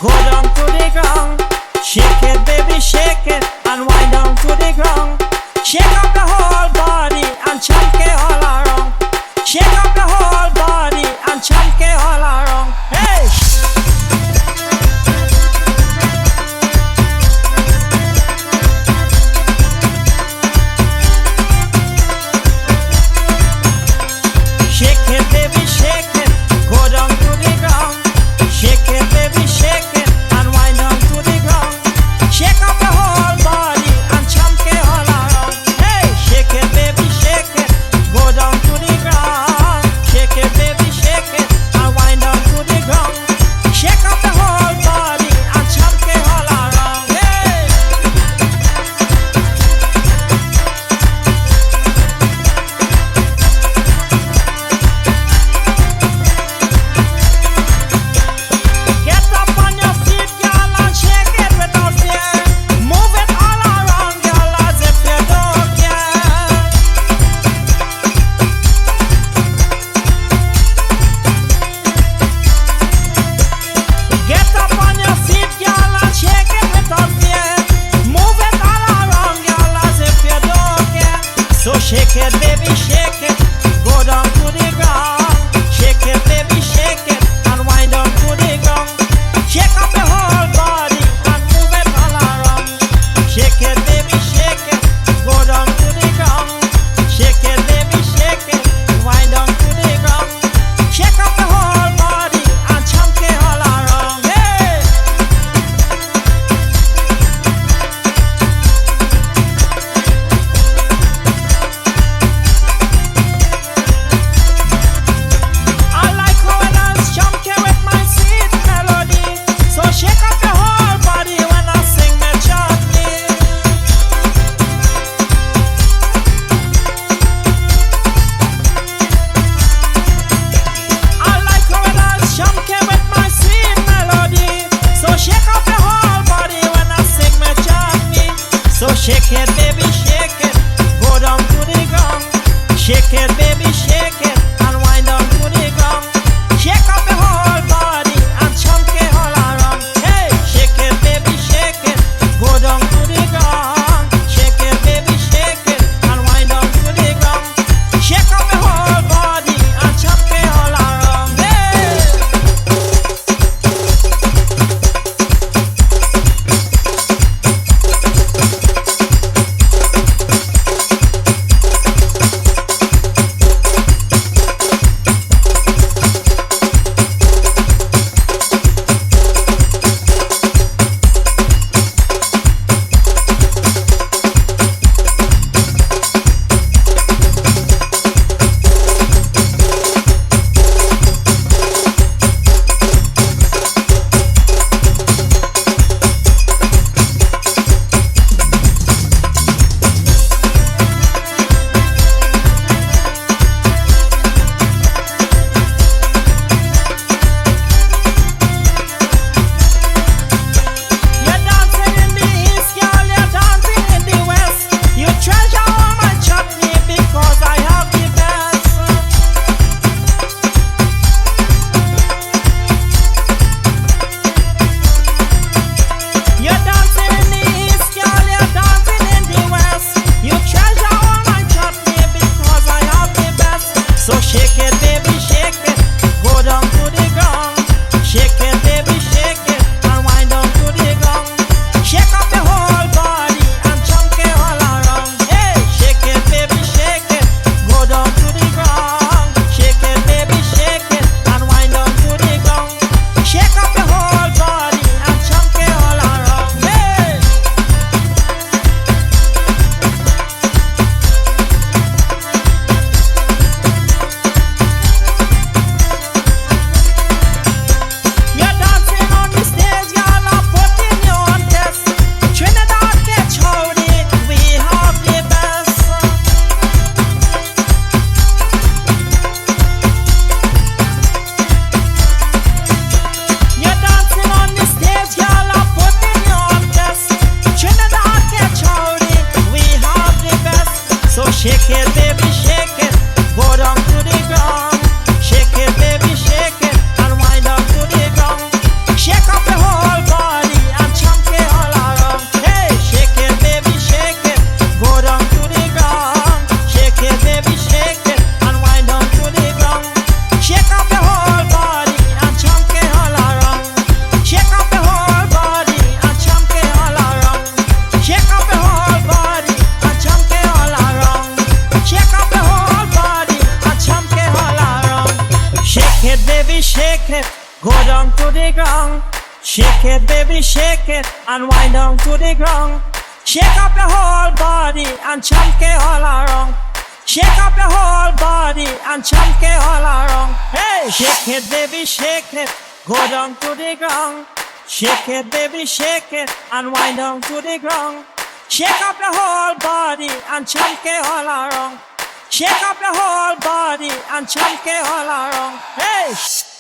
Go down to the ground. Shake it, baby, shake it, and wind down to the ground. Shake up the whole body and chunk it all around. Shake up the whole body and chunk it all around. Hey! Shake it, baby, shake it. Go down to the ground. Shake it, baby, shake it, go down to the ground. Shake it, baby, shake it, and wind down to the ground. Shake up your whole body and chunk it all around. Shake up your whole body and chunk it all around. Hey, shake it, baby, shake it, go down to the ground. Shake it, baby, shake it, and wind down to the ground. Shake up your whole body and chunk it all around. Shake up your whole body and chunk it all around. Hey!